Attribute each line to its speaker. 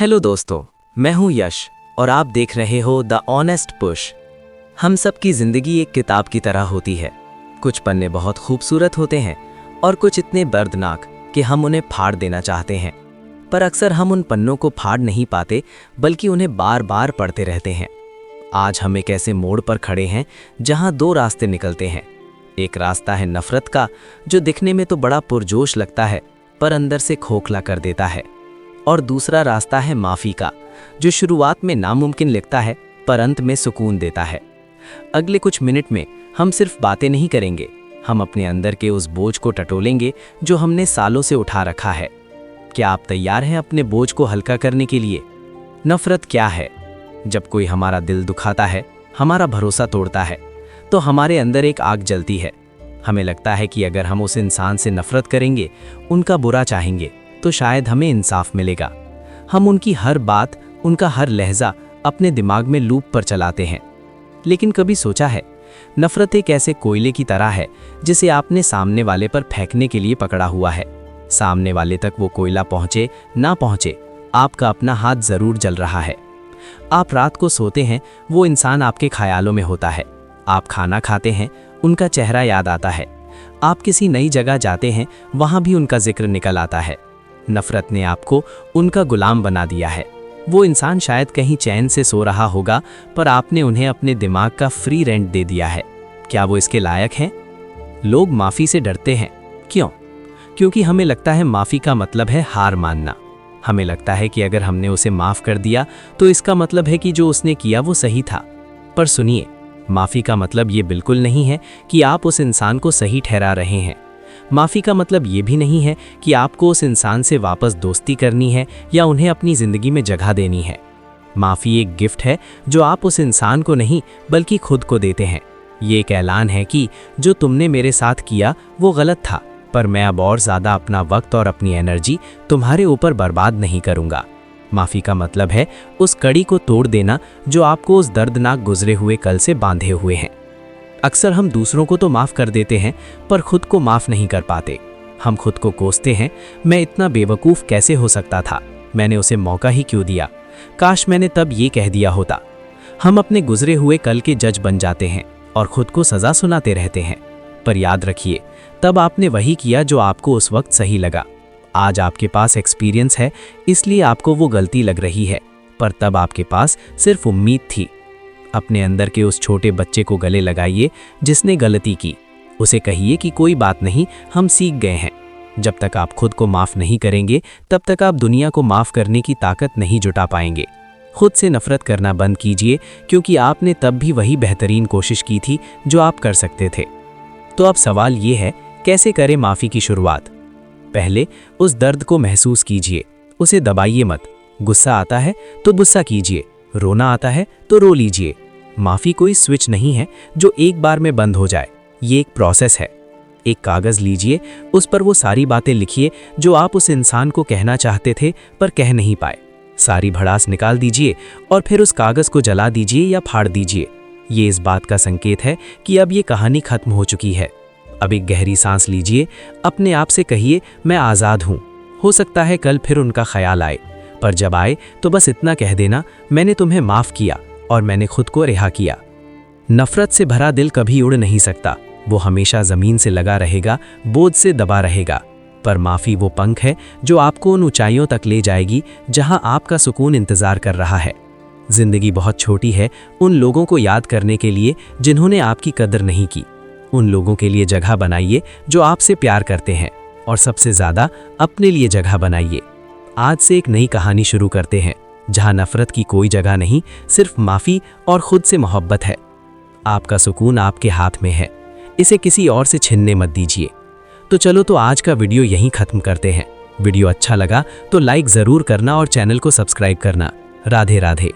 Speaker 1: Hello दोस्तों, मैं हूं यश और आप देख रहे हो द ऑनेस्ट पुश। हम सब की जिंदगी एक किताब की तरह होती है। कुछ पन्ने बहुत खूबसूरत होते हैं और कुछ इतने दर्दनाक कि हम उन्हें फाड़ देना चाहते हैं। पर अक्सर हम उन पन्नों को फाड़ नहीं पाते, बल्कि उन्हें बार बार पढ़ते रहते हैं। आज हम एक ऐसे मोड़ पर खड़े हैं जहां दो रास्ते निकलते हैं। एक रास्ता है नफरत का, जो दिखने में तो बड़ा पुरजोश लगता है पर अंदर से खोखला कर देता है। और दूसरा रास्ता है माफ़ी का, जो शुरुआत में नामुमकिन लगता है पर अंत में सुकून देता है। अगले कुछ मिनट में हम सिर्फ बातें नहीं करेंगे, हम अपने अंदर के उस बोझ को टटोलेंगे जो हमने सालों से उठा रखा है। क्या आप तैयार हैं अपने बोझ को हल्का करने के लिए? नफरत क्या है? जब कोई हमारा दिल दुखाता है, हमारा भरोसा तोड़ता है, तो हमारे अंदर एक आग जलती है। हमें लगता है कि अगर हम उस इंसान से नफरत करेंगे, उनका बुरा चाहेंगे, तो शायद हमें इंसाफ मिलेगा। हम उनकी हर बात, उनका हर लहजा अपने दिमाग में लूप पर चलाते हैं। लेकिन कभी सोचा है, नफरत एक ऐसे कोयले की तरह है जिसे आपने सामने वाले पर फेंकने के लिए पकड़ा हुआ है। सामने वाले तक वो कोयला पहुंचे ना पहुंचे, आपका अपना हाथ जरूर जल रहा है। आप रात को सोते हैं, वो इंसान आपके ख्यालों में होता है। आप खाना खाते हैं, उनका चेहरा याद आता है। आप किसी नई जगह जाते हैं, वहां भी उनका जिक्र निकल आता है। नफरत ने आपको उनका गुलाम बना दिया है। वो इंसान शायद कहीं चैन से सो रहा होगा, पर आपने उन्हें अपने दिमाग का फ्री रेंट दे दिया है। क्या वो इसके लायक हैं? लोग माफ़ी से डरते हैं। क्यों? क्योंकि हमें लगता है माफ़ी का मतलब है हार मानना। हमें लगता है कि अगर हमने उसे माफ़ कर दिया तो इसका मतलब है कि जो उसने किया वो सही था। पर सुनिए, माफ़ी का मतलब ये बिल्कुल नहीं है कि आप उस इंसान को सही ठहरा रहे हैं। माफ़ी का मतलब ये भी नहीं है कि आपको उस इंसान से वापस दोस्ती करनी है या उन्हें अपनी ज़िंदगी में जगह देनी है। माफ़ी एक गिफ्ट है जो आप उस इंसान को नहीं बल्कि खुद को देते हैं। ये एक ऐलान है कि जो तुमने मेरे साथ किया वो गलत था, पर मैं अब और ज़्यादा अपना वक्त और अपनी एनर्जी तुम्हारे ऊपर बर्बाद नहीं करूँगा। माफ़ी का मतलब है उस कड़ी को तोड़ देना जो आपको उस दर्दनाक गुजरे हुए कल से बांधे हुए हैं। अक्सर हम दूसरों को तो माफ़ कर देते हैं, पर खुद को माफ़ नहीं कर पाते। हम खुद को कोसते हैं, मैं इतना बेवकूफ़ कैसे हो सकता था, मैंने उसे मौका ही क्यों दिया, काश मैंने तब ये कह दिया होता। हम अपने गुजरे हुए कल के जज बन जाते हैं और खुद को सज़ा सुनाते रहते हैं। पर याद रखिए, तब आपने वही किया जो आपको उस वक्त सही लगा। आज आपके पास एक्सपीरियंस है, इसलिए आपको वो गलती लग रही है, पर तब आपके पास सिर्फ उम्मीद थी। अपने अंदर के उस छोटे बच्चे को गले लगाइए जिसने गलती की। उसे कहिए कि कोई बात नहीं, हम सीख गए हैं। जब तक आप खुद को माफ़ नहीं करेंगे, तब तक आप दुनिया को माफ़ करने की ताकत नहीं जुटा पाएंगे। खुद से नफरत करना बंद कीजिए, क्योंकि आपने तब भी वही बेहतरीन कोशिश की थी जो आप कर सकते थे। तो अब सवाल ये है, कैसे करें माफ़ी की शुरुआत? पहले उस दर्द को महसूस कीजिए, उसे दबाइए मत। गुस्सा आता है तो गुस्सा कीजिए, रोना आता है तो रो लीजिए। माफ़ी कोई स्विच नहीं है जो एक बार में बंद हो जाए, ये एक प्रोसेस है। एक कागज़ लीजिए, उस पर वो सारी बातें लिखिए जो आप उस इंसान को कहना चाहते थे पर कह नहीं पाए। सारी भड़ास निकाल दीजिए और फिर उस कागज़ को जला दीजिए या फाड़ दीजिए। ये इस बात का संकेत है कि अब ये कहानी खत्म हो चुकी है। अब एक गहरी सांस लीजिए, अपने आप से कहिए, मैं आज़ाद हूँ। हो सकता है कल फिर उनका ख्याल आए, पर जब आए तो बस इतना कह देना, मैंने तुम्हें माफ़ किया और मैंने खुद को रिहा किया। नफरत से भरा दिल कभी उड़ नहीं सकता, वो हमेशा ज़मीन से लगा रहेगा, बोझ से दबा रहेगा। पर माफ़ी वो पंख है जो आपको उन ऊंचाइयों तक ले जाएगी जहां आपका सुकून इंतज़ार कर रहा है। ज़िंदगी बहुत छोटी है उन लोगों को याद करने के लिए जिन्होंने आपकी कदर नहीं की। उन लोगों के लिए जगह बनाइए जो आपसे प्यार करते हैं, और सबसे ज़्यादा अपने लिए जगह बनाइए। आज से एक नई कहानी शुरू करते हैं जहां नफरत की कोई जगह नहीं, सिर्फ माफ़ी और खुद से मोहब्बत है। आपका सुकून आपके हाथ में है, इसे किसी और से छीनने मत दीजिए। तो चलो, तो आज का वीडियो यहीं ख़त्म करते हैं। वीडियो अच्छा लगा तो लाइक ज़रूर करना और चैनल को सब्सक्राइब करना। राधे राधे।